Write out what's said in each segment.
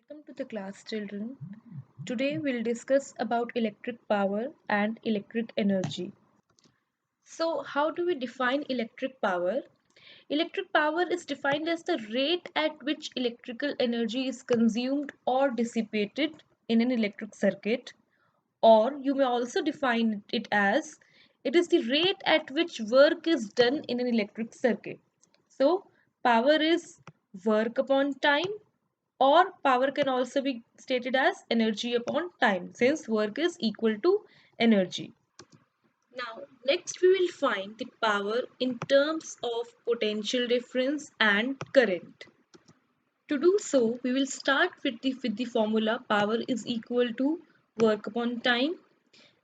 Welcome to the class, children. Today we'll discuss about electric power and electric energy. So, how do we define electric power? Electric power is defined as the rate at which electrical energy is consumed or dissipated in an electric circuit, or you may also define it as it is the rate at which work is done in an electric circuit. So, power is work upon time, or power can also be stated as energy upon time since work is equal to energy. Now, next we will find the power in terms of potential difference and current. To do so, we will start with the formula power is equal to work upon time.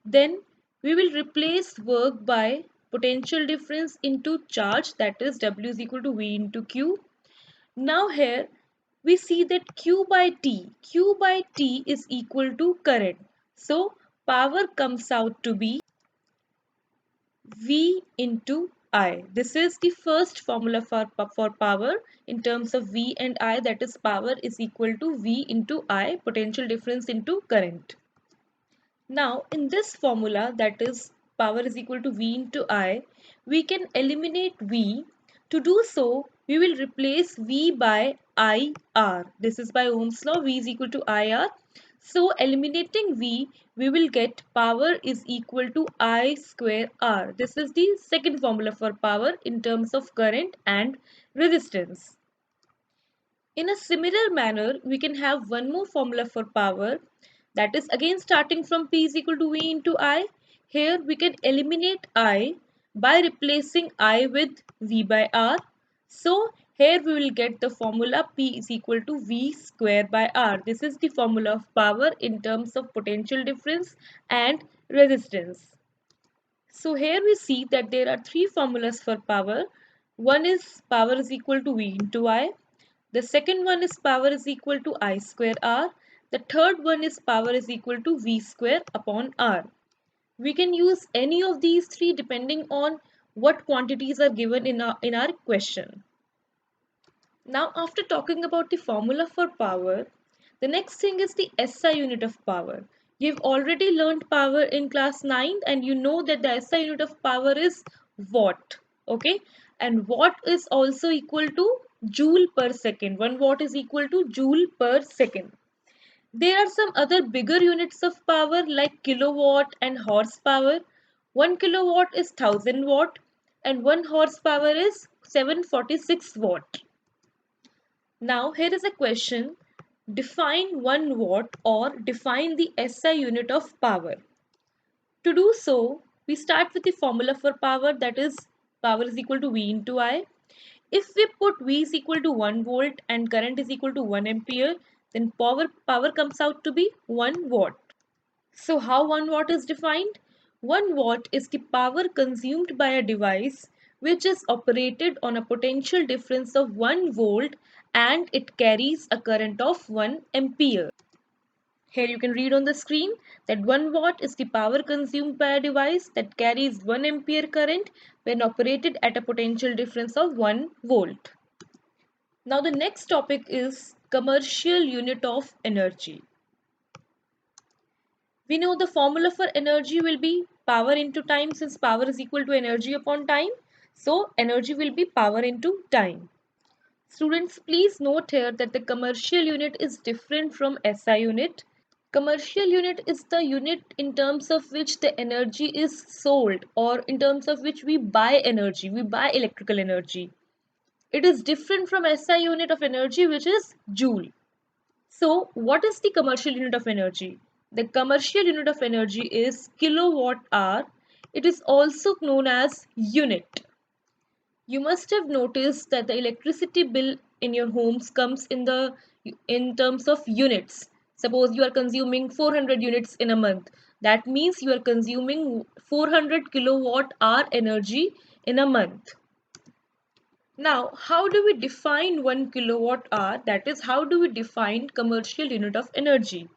Then we will replace work by potential difference into charge, that is W is equal to V into Q. Now here we see that Q by T is equal to current. So power comes out to be V into I. This is the first formula for power in terms of V and I, that is power is equal to V into I, potential difference into current. Now in this formula, that is power is equal to V into I, we can eliminate V. To do so, we will replace V by IR. This is by Ohm's law, V is equal to IR. So eliminating V, we will get power is equal to I square R. This is the second formula for power in terms of current and resistance. In a similar manner, we can have one more formula for power, that is again starting from P is equal to V into I. Here we can eliminate I by replacing I with V by R. So here we will get the formula P is equal to V square by R. This is the formula of power in terms of potential difference and resistance. So here we see that there are three formulas for power. One is power is equal to V into I. The second one is power is equal to I square R. The third one is power is equal to V square upon R. We can use any of these three depending on what quantities are given in our question. Now after talking about the formula for power, the next thing is the SI unit of power. You've already learned power in class 9 and you know that the SI unit of power is watt. Okay, and watt is also equal to joule per second. 1 watt is equal to joule per second. There are some other bigger units of power like kilowatt and horsepower. 1 kilowatt is 1000 watt and 1 horsepower is 746 watt. Now here is a question. Define 1 watt or define the SI unit of power. To do so, we start with the formula for power, that is power is equal to V into I. If we put V is equal to 1 volt and current is equal to 1 ampere, then power comes out to be 1 watt. So how 1 watt is defined? 1 watt is the power consumed by a device which is operated on a potential difference of 1 volt and it carries a current of 1 ampere. Here you can read on the screen that 1 watt is the power consumed by a device that carries 1 ampere current when operated at a potential difference of 1 volt. Now the next topic is commercial unit of energy. We know the formula for energy will be power into time since power is equal to energy upon time. So energy will be power into time. Students, please note here that the commercial unit is different from SI unit. Commercial unit is the unit in terms of which the energy is sold or in terms of which we buy energy, we buy electrical energy. It is different from SI unit of energy, which is joule. So what is the commercial unit of energy? The commercial unit of energy is kilowatt hour. It is also known as unit. You must have noticed that the electricity bill in your homes comes in terms of units. Suppose you are consuming 400 units in a month. That means you are consuming 400 kilowatt hour energy in a month. Now, how do we define 1 kilowatt hour? That is, how do we define commercial unit of energy?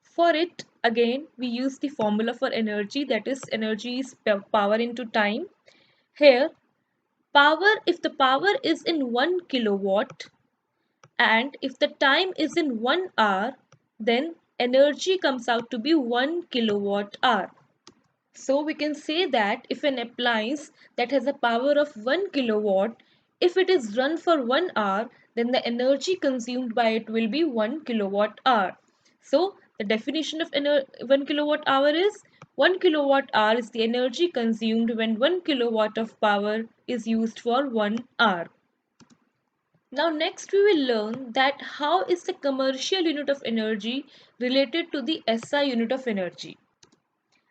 For it, again, we use the formula for energy, that is, energy is power into time. Here, power, if the power is in 1 kilowatt, And if the time is in 1 hour, then energy comes out to be 1 kilowatt hour. So we can say that if an appliance that has a power of 1 kilowatt, if it is run for 1 hour, then the energy consumed by it will be 1 kilowatt hour. So the definition of 1 kilowatt hour is 1 kilowatt hour is the energy consumed when 1 kilowatt of power is used for 1 hour. Now next we will learn that how is the commercial unit of energy related to the SI unit of energy.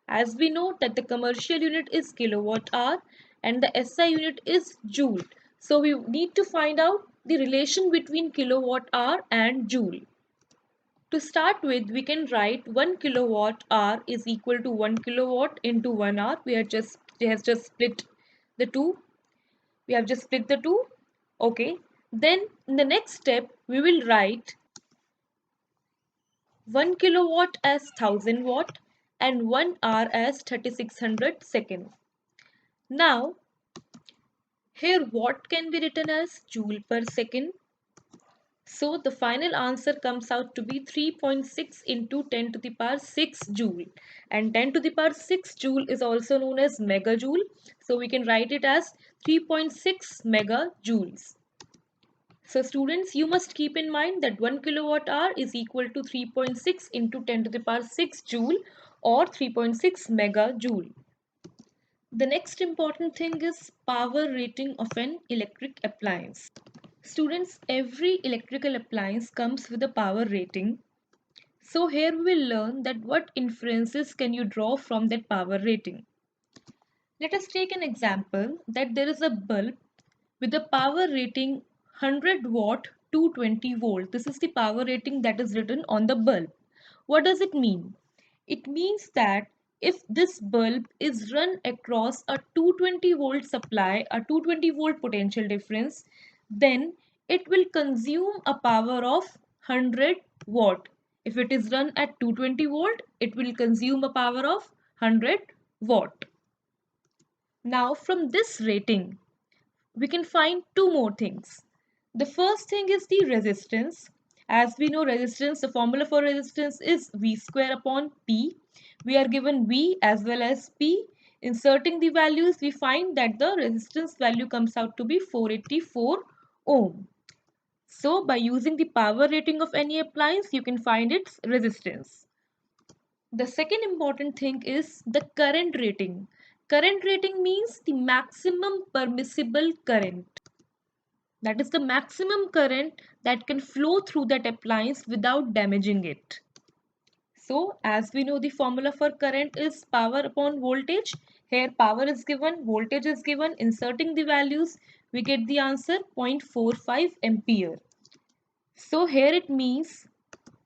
As we know that the commercial unit is kilowatt hour and the SI unit is joule. So we need to find out the relation between kilowatt hour and joule. To start with, we can write 1 kilowatt hour is equal to 1 kilowatt into 1 hour. We have just split the two. We have just split the two. Okay. Then in the next step, we will write 1 kilowatt as 1000 watt and 1 hour as 3600 seconds. Now, here watt can be written as joule per second. So the final answer comes out to be 3.6 into 10 to the power 6 joule. And 10 to the power 6 joule is also known as megajoule. So we can write it as 3.6 megajoules. So students, you must keep in mind that 1 kilowatt hour is equal to 3.6 into 10 to the power 6 joule or 3.6 megajoule. The next important thing is power rating of an electric appliance. Students, every electrical appliance comes with a power rating. So here we will learn that what inferences can you draw from that power rating. Let us take an example that there is a bulb with a power rating 100 watt 220 volt. This is the power rating that is written on the bulb. What does it mean? It means that if this bulb is run across a 220 volt supply, a 220 volt potential difference, then it will consume a power of 100 watt. If it is run at 220 volt, it will consume a power of 100 watt. Now from this rating, we can find two more things. The first thing is the resistance. As we know resistance, the formula for resistance is V square upon P. We are given V as well as P. Inserting the values, we find that the resistance value comes out to be 484 ohm. So by using the power rating of any appliance, you can find its resistance. The second important thing is the current rating. Current rating means the maximum permissible current. That is the maximum current that can flow through that appliance without damaging it. So as we know, the formula for current is power upon voltage. Here power is given, voltage is given. Inserting the values, we get the answer 0.45 ampere. So here it means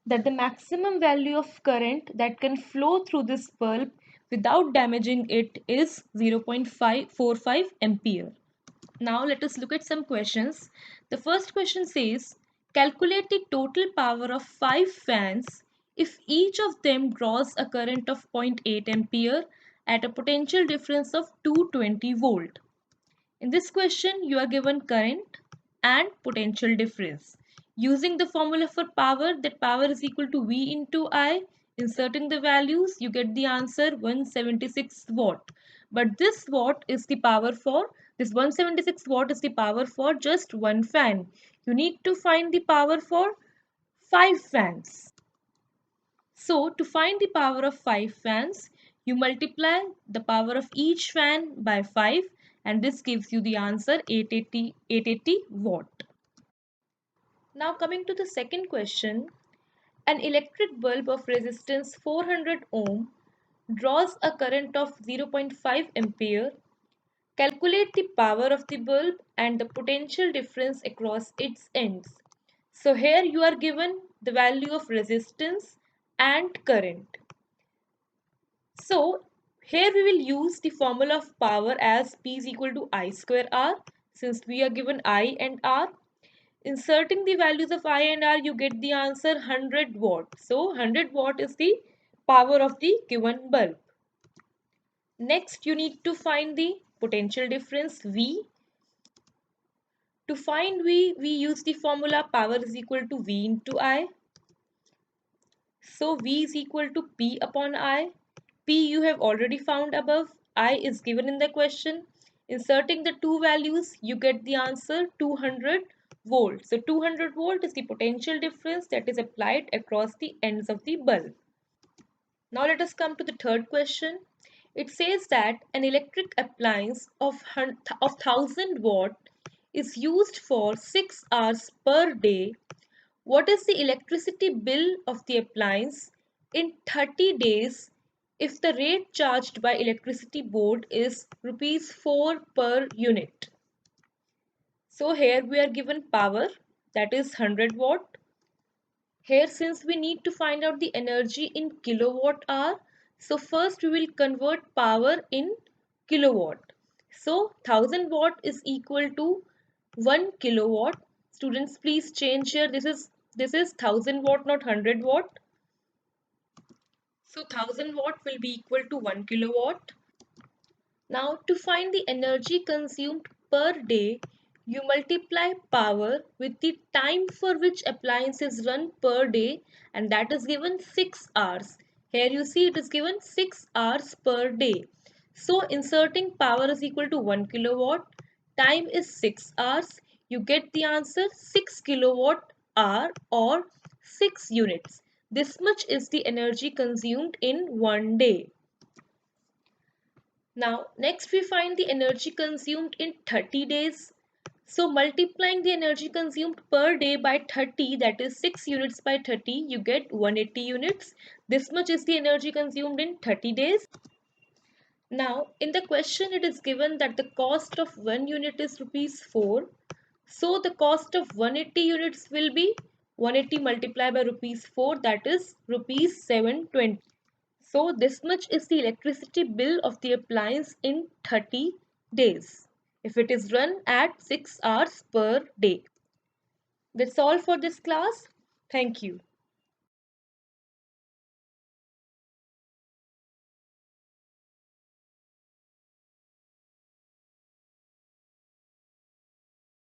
that the maximum value of current that can flow through this bulb without damaging it is 0.545 ampere. Now let us look at some questions. The first question says, calculate the total power of 5 fans if each of them draws a current of 0.8 ampere at a potential difference of 220 volt. In this question, you are given current and potential difference. Using the formula for power, that power is equal to V into I. Inserting the values, you get the answer 176 watt. But this 176 watt is the power for just one fan. You need to find the power for 5 fans. So to find the power of 5 fans, you multiply the power of each fan by 5 and this gives you the answer 880 watt. Now coming to the second question, an electric bulb of resistance 400 ohm draws a current of 0.5 ampere. Calculate the power of the bulb and the potential difference across its ends. So here you are given the value of resistance and current. So here we will use the formula of power as P is equal to I square R, since we are given I and R. Inserting the values of I and R, you get the answer 100 watt. So 100 watt is the power of the given bulb. Next you need to find the potential difference V. To find V, we use the formula power is equal to V into I. So V is equal to P upon I. P you have already found above. I is given in the question. Inserting the two values, you get the answer 200 volts. So 200 volt is the potential difference that is applied across the ends of the bulb. Now let us come to the third question. It says that an electric appliance of 1000 watt is used for 6 hours per day. What is the electricity bill of the appliance in 30 days if the rate charged by electricity board is rupees 4 per unit? So here we are given power, that is 100 watt. Here, since we need to find out the energy in kilowatt hour, so first we will convert power in kilowatt. So 1000 watt is equal to 1 kilowatt. Students, please change here. This is 1000 watt, not 100 watt. So 1000 watt will be equal to 1 kilowatt. Now to find the energy consumed per day, you multiply power with the time for which appliance is run per day, and that is given 6 hours. Here you see it is given 6 hours per day. So inserting power is equal to 1 kilowatt, time is 6 hours, you get the answer 6 kilowatt hour or 6 units. This much is the energy consumed in one day. Now, next we find the energy consumed in 30 days. So, multiplying the energy consumed per day by 30, that is 6 units by 30, you get 180 units. This much is the energy consumed in 30 days. Now, in the question, it is given that the cost of 1 unit is rupees 4. So, the cost of 180 units will be 180 multiplied by rupees 4, that is rupees 720. So this much is the electricity bill of the appliance in 30 days if it is run at 6 hours per day. That's all for this class. Thank you.